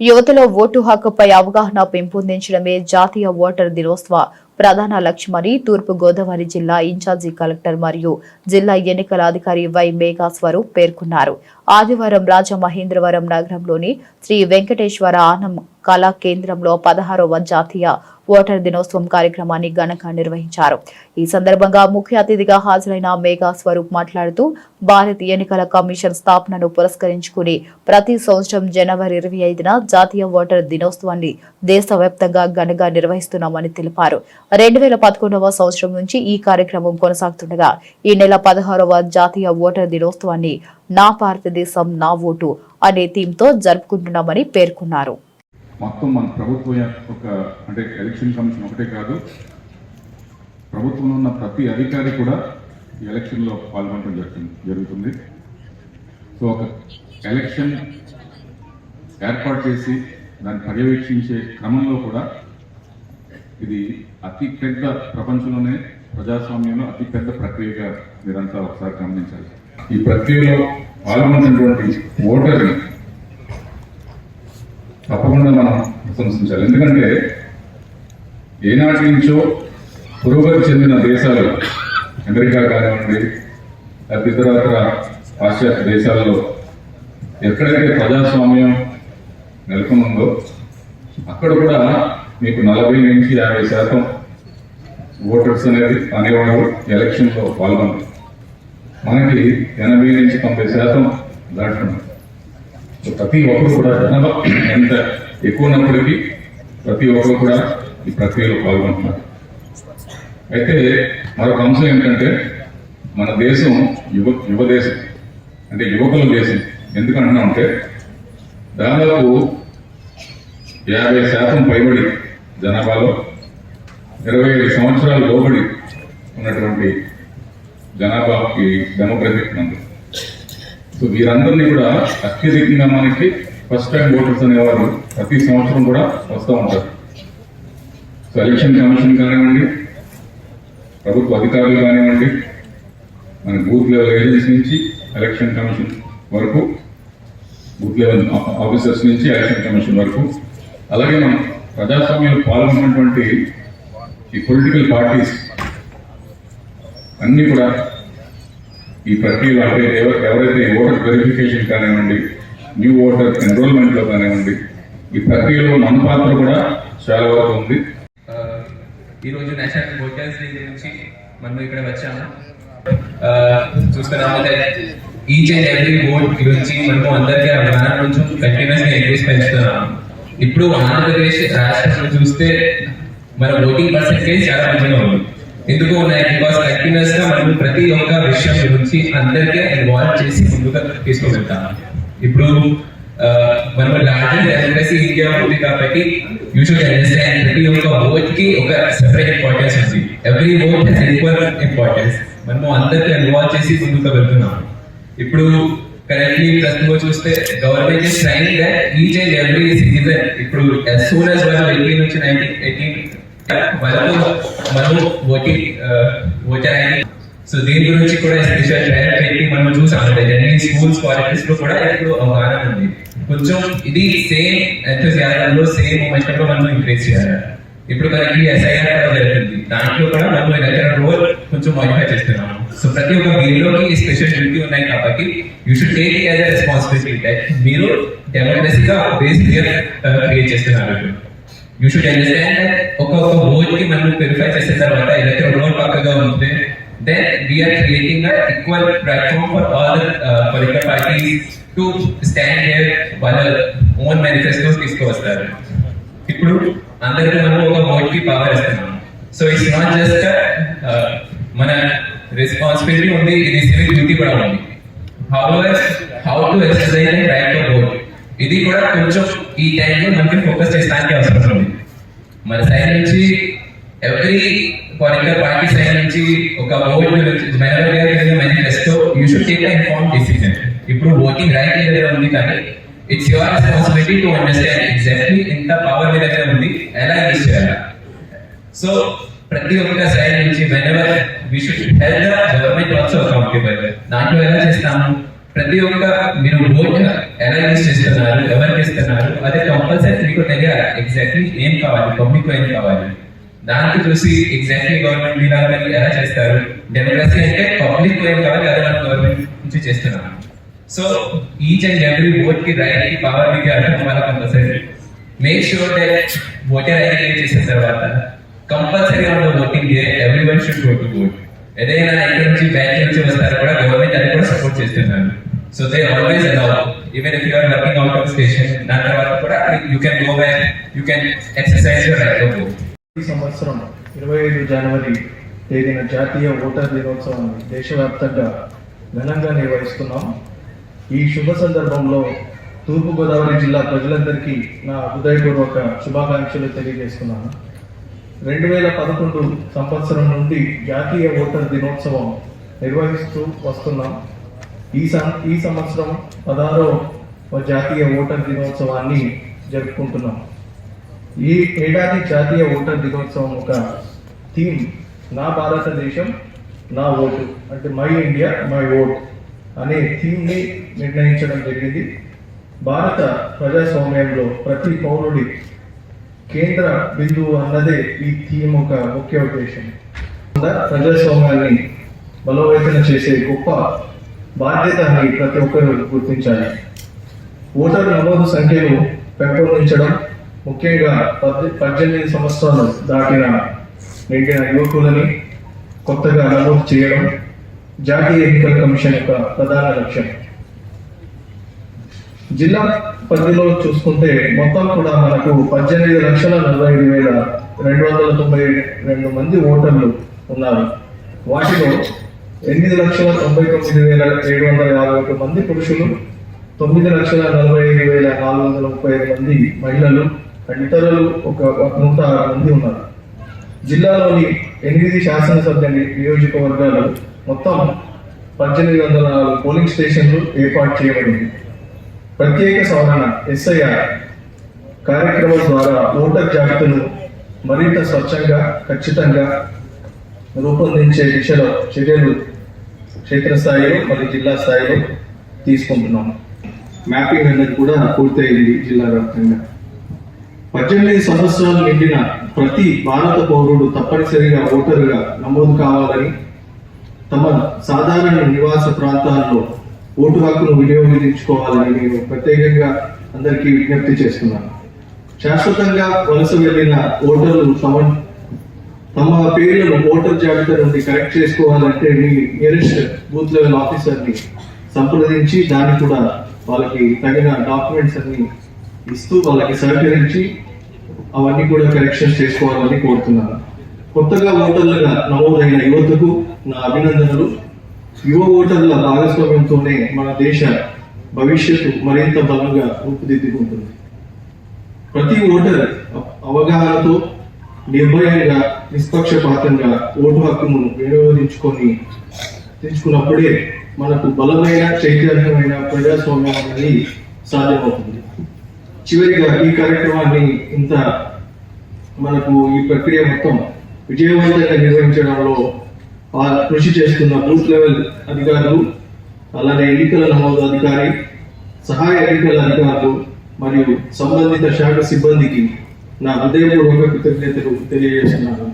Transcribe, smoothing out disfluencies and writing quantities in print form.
యువతలో ఓటు హక్కుపై అవగాహన పెంపొందించడమే జాతీయ ఓటర్ దినోత్సవ ప్రధాన లక్ష్యమని తూర్పు గోదావరి జిల్లా ఇన్ఛార్జి కలెక్టర్ మరియు జిల్లా ఎన్నికల అధికారి వై మేఘా స్వరూప్ పేర్కొన్నారు. ఆదివారం రాజమహేంద్రవరం నగరంలోని శ్రీ వెంకటేశ్వర ఆనం కళా కేంద్రంలో 16వ జాతీయ ఓటర్ దినోత్సవం కార్యక్రమాన్ని ఘనంగా నిర్వహించారు. ఈ సందర్భంగా ముఖ్య అతిథిగా హాజరైన మేఘా స్వరూప్ మాట్లాడుతూ భారత ఎన్నికల కమిషన్ స్థాపనను పురస్కరించుకుని ప్రతి సంవత్సరం జనవరి 25న జాతీయ ఓటర్ దినోత్సవాన్ని దేశవ్యాప్తంగా ఘనంగా నిర్వహిస్తున్నామని తెలిపారు. 2011వ సంవత్సరం నుంచి ఈ కార్యక్రమం కొనసాగుతుండగా ఈ నెల 16వ జాతీయ ఓటర్ దినోత్సవాన్ని నా భారతదేశం నా ఓటు అనే థీమ్తో జరుపుకుంటున్నామని పేర్కొన్నారు. మొత్తం మన ప్రభుత్వం అంటే ఎలక్షన్ కమిషన్ ఒకటే కాదు, ప్రభుత్వంలో ఉన్న ప్రతి అధికారి కూడా ఈ ఎలక్షన్లో పాల్గొనడం జరుగుతుంది. సో ఒక ఎలక్షన్ ఏర్పాటు చేసి దాన్ని పర్యవేక్షించే క్రమంలో కూడా ఇది అతి పెద్ద ప్రపంచంలోనే ప్రజాస్వామ్యంలో అతి పెద్ద ప్రక్రియగా మీరంతా ఒకసారి గమనించాలి. ఈ ప్రక్రియలో పాల్గొన్నటువంటి ఓటర్ని తప్పకుండా మనం ప్రశంసించాలి. ఎందుకంటే ఏనాటి నుంచో పురోగతి చెందిన దేశాలు, అమెరికా కానివ్వండి, ఇతర పాశ్చాత్య దేశాలలో ఎక్కడైతే ప్రజాస్వామ్యం నెలకొందో అక్కడ కూడా మీకు 40 నుంచి 50% ఓటర్స్ అనేవాళ్ళు ఎలక్షన్లో పాల్గొన్నారు. మనకి 80 నుంచి 90% దాటున్నారు. ప్రతి ఒక్కరు కూడా జనాభా ఎంత ఎక్కువ ఉన్నప్పటికీ ప్రతి ఒక్కరు కూడా ఈ ప్రక్రియలో పాల్గొంటున్నారు. అయితే మరొక అంశం ఏంటంటే మన దేశం యువ దేశం, అంటే యువకుల దేశం. ఎందుకంటున్నామంటే దాదాపు 50% పైబడి జనాభాలో 25 సంవత్సరాలు లోబడి ఉన్నటువంటి జనాభాకి డెమోగ్రఫిక్ నందు. సో వీరందరినీ కూడా అత్యధికంగా మనకి ఫస్ట్ టైం ఓటర్స్ అనేవారు ప్రతి సంవత్సరం కూడా వస్తూ ఉంటారు. సో ఎలక్షన్ కమిషన్ కానివ్వండి, ప్రభుత్వ అధికారులు కానివ్వండి, మన బూత్ లెవెల్ ఏజెన్సీ నుంచి ఎలక్షన్ కమిషన్ వరకు, బూత్ లెవెల్ ఆఫీసర్స్ నుంచి ఎలక్షన్ కమిషన్ వరకు, అలాగే మనం ప్రజాస్వామ్యంలో పాల్గొన్నటువంటి ఈ పొలిటికల్ పార్టీస్ అన్నీ కూడా ఈ ప్రక్రియలో, అంటే ఎవరైతే ఓటర్ వెరిఫికేషన్ కానివ్వండి, న్యూ ఓటర్ ఎన్రోల్మెంట్లో కానివ్వండి, ఈ ప్రక్రియలో మన పాత్ర కూడా చాలా వరకు ఉంది. ఈరోజు నేషనల్ ఓటర్స్ డే గురించి మనం ఇక్కడ వచ్చాము. చూస్తున్నాము ఈచ్ అండ్ ఎవ్రీ ఓట్ గురించి మనము అందరికీ అవగాహన కొంచెం కంటిన్యూస్ గా ఇంక్రీజ్ పెంచుతున్నాము. ఇప్పుడు ఆంధ్రప్రదేశ్ రాష్ట్రంలో చూస్తే మన ఓటింగ్ పర్సెంటేజ్ చాలా మంచిగా ఉంది. ఎందుకు ఉన్నాయి? బికాస్ కంటిన్యూస్ గా మనం ప్రతి ఒక్క విషయం గురించి అందరికీ ఇన్వాల్వ్ చేసి ముందుగా తీసుకువెళ్తాము. ఇప్పుడు మనం లార్జెస్ట్ డెమోక్రసీ ఇండియా ఉంది కాబట్టి యూ షుడ్ అండర్స్టాండ్ ప్రతి ఒక్క ఓట్ కి ఒక సెపరేట్ ఇంపార్టెన్స్ ఉంది. Every vote has equal importance. మనము అందరికీ ఇన్వాల్వ్ చేసి ముందుకు వెళ్తున్నాము. ఇప్పుడు కరెంట్లీ ప్రస్తుతం చూస్తే government is trying that each and every citizen ఇప్పుడు as soon as వాళ్ళు 18 నుంచి 18 వరకు మనం ఓటర్ అయ్యి, సో దీని గురించి కూడా స్పెషల్ ట్రైన్ పెట్టి మనం చూసాము. స్కూల్స్ కాలేజెస్ లో కూడా ఇప్పుడు అవగాహన ఉంది. కొంచెం ఇది సేమ్ ఎంతలో సేమ్ మూమెంట్ లో మనం ఇంక్రీజ్ చేయాలి. ఇప్పుడు మనకి SIR కూడా జరుగుతుంది. దాంట్లో కూడా మనం ఎలక్టరల్ రోల్ కొంచెం మాడిఫై చేస్తున్నాము. సో ప్రతి ఒక్క బిల్లులోకి స్పెషల్ డ్యూటీ ఉన్నాయి కాబట్టి you should take it as a responsibility that మీరు డెమోక్రసీగా బేస్ క్రియేట్ చేస్తున్నారు. యూ షుడ్ అండర్స్టాండ్ దట్ ఒక్కొక్క ఓట్ కి మనం వెరిఫై చేసిన తర్వాత ఎలక్టరల్ రోల్ పక్కగా ఉంటే then we are creating an equal platform for all the political parties to stand here వాళ్ళ own manifestos తీసుకువస్తారు. ఇప్పుడు అందరికీ మనం ఒక ఓట్ కి పవర్ ఇస్తున్నాం. సో ఇట్స్ నాట్ జస్ట్ మన రెస్పాన్సిబిలిటీ ఉంది, ఇది సివిక్ డ్యూటీ కూడా ఉంది. How to exercise and right to vote, ఇది కూడా కొంచెం ఈ టైంలో మనకి ఫోకస్ చేయడానికి అవసరం ఉంది. మన సైడ్ నుంచి ఎవ్రీ పొలిటికల్ పార్టీ సైడ్ నుంచి ఒక vote manifesto you should take inform decision. ఇప్పుడు ఓటింగ్ రైట్ మీ దగ్గర ఉంది కానీ it's your responsibility to understand exactly ఎంత పవర్ మీ దగ్గర ఉంది, ఎలా యూజ్ చేయాలి. సో ప్రతి ఒక్క సైడ్ నుంచి whenever we should help the government also accountable. దాంట్లో ఎలా చేస్తాము? ప్రతి ఒక్క మీరు ఓట్ ఎలా యూజ్ చేస్తున్నారు, ఎవరికి ఇస్తున్నారు, అదే కంపల్సరీ మీకు తెలియాలి. ఎగ్జాక్ట్లీ ఏం కావాలి, పబ్లిక్ ఏం కావాలి, దానికి చూసి ఎగ్జాక్ట్లీ గవర్నమెంట్ డెవలప్మెంట్ ఎలా చేస్తారు. డెమోక్రసీ అంటే పబ్లిక్ ఏం కావాలి, అదే మనం గవర్నమెంట్ నుంచి చేస్తున్నాం. So each and every vote కి రైట్ కి పవర్ కి అర్థం అవ్వాలి compulsory. Make sure that voter identify చేసిన తర్వాత compulsory on the voting day everyone should go to vote. ఏదైనా ఇక్కడ నుంచి బ్యాంక్ నుంచి వస్తారు కూడా గవర్నమెంట్ అది కూడా సపోర్ట్ చేస్తున్నారు. So they always allow even if you are working out of station, దాని తర్వాత కూడా you can go back, you can exercise your right to vote. ఈ సంవత్సరం 25 జనవరి తేదీన జాతీయ ఓటర్ దినోత్సవాన్ని దేశవ్యాప్తంగా ఘనంగా నిర్వహిస్తున్నాం. ఈ శుభ సందర్భంలో తూర్పుగోదావరి జిల్లా ప్రజలందరికీ నా హృదయపూర్వక శుభాకాంక్షలు తెలియజేస్తున్నాను. 2011 సంవత్సరం నుండి జాతీయ ఓటర్ దినోత్సవం నిర్వహిస్తూ వస్తున్నాం. ఈ సంవత్సరం 16వ జాతీయ ఓటర్ దినోత్సవాన్ని జరుపుకుంటున్నాం. ఈ ఏడాది జాతీయ ఓటర్ దినోత్సవం ఒక థీమ్ నా భారతదేశం నా ఓటు, అంటే మై ఇండియా మై ఓట్ అనే థీమ్ని నిర్ణయించడం జరిగింది. భారత ప్రజాస్వామ్యంలో ప్రతి పౌరుడి కేంద్ర బిందువు అన్నదే ఈ థీమ్ ఒక ముఖ్య ఉద్దేశం. ప్రజాస్వామ్యాన్ని బలోపేతం చేసే గొప్ప బాధ్యత అని ప్రతి ఒక్కరూ గుర్తించాలి. ఓటర్ నమోదు సంఖ్యను పెంపొందించడం, ముఖ్యంగా 18 సంవత్సరాలు నిండిన యువకులని కొత్తగా నమోదు చేయడం జాతీయ ఎన్నికల కమిషన్ యొక్క ప్రధాన లక్ష్యం. జిల్లా పరిధిలో చూసుకుంటే మొత్తం కూడా మనకు 18,45,292 మంది ఓటర్లు ఉన్నారు. వాటిలో 8,99,751 మంది పురుషులు, 9,45,435 మంది మహిళలు, ఇతరులు ఒక 106 మంది ఉన్నారు. జిల్లాలోని 8 శాసనసభ్య నియోజకవర్గాలు మొత్తం 1804 పోలింగ్ స్టేషన్లు ఏర్పాటు చేయబడింది. ప్రత్యేక సవరణ SIR కార్యక్రమం ద్వారా ఓటర్ జాబితాను మరింత స్వచ్ఛంగా, ఖచ్చితంగా రూపొందించే దిశలో చర్యలు క్షేత్రస్థాయిలో మరియు జిల్లా స్థాయిలో తీసుకుంటున్నాం. మ్యాపింగ్ అనేది కూడా పూర్తయింది జిల్లా వ్యాప్తంగా. 18 సంవత్సరాలు నిండిన ప్రతి భారత పౌరుడు తప్పనిసరిగా ఓటరుగా నమోదు కావాలని, తమ సాధారణ నివాస ప్రాంతాల్లో ఓటు హక్కును వినియోగించుకోవాలని నేను ప్రత్యేకంగా అందరికీ విజ్ఞప్తి చేస్తున్నాను. శాశ్వతంగా వలస వెళ్లిన ఓటర్లు తమ పేర్లను ఓటర్ జాబితా నుండి కరెక్ట్ చేసుకోవాలంటే మీ నియరెస్ట్ బూత్ లెవెల్ ఆఫీసర్ని సంప్రదించి దాన్ని కూడా వాళ్ళకి తగిన డాక్యుమెంట్స్ అన్ని ఇస్తూ వాళ్ళకి సహకరించి అవన్నీ కూడా కరెక్షన్ చేసుకోవాలని కోరుతున్నాను. కొత్తగా ఓటర్లుగా నమోదైన యువతకు నా అభినందనలు. యువ ఓటర్ల భాగస్వామ్యంతోనే మన దేశ భవిష్యత్తు మరింత బలంగా రూపుదిద్దుకుంటుంది. ప్రతి ఓటర్ అవగాహనతో నిర్భయంగా, నిష్పక్షపాతంగా ఓటు హక్కును వినియోగించుకున్నప్పుడే మనకు బలమైన, చైతన్యమైన ప్రజాస్వామ్యం అనేది సాధ్యమవుతుంది. చివరిగా ఈ కార్యక్రమాన్ని మనకు ఈ ప్రక్రియ మొత్తం విజయవంతంగా నిర్వహించడంలో కృషి చేస్తున్న బూత్ లెవెల్ అధికారులు, అలానే ఎన్నికల నమోదు అధికారి, సహాయ ఎన్నికల అధికారులు మరియు సంబంధిత శాఖ సిబ్బందికి నా హృదయపూర్వక కృతజ్ఞతలు తెలియజేస్తున్నాను.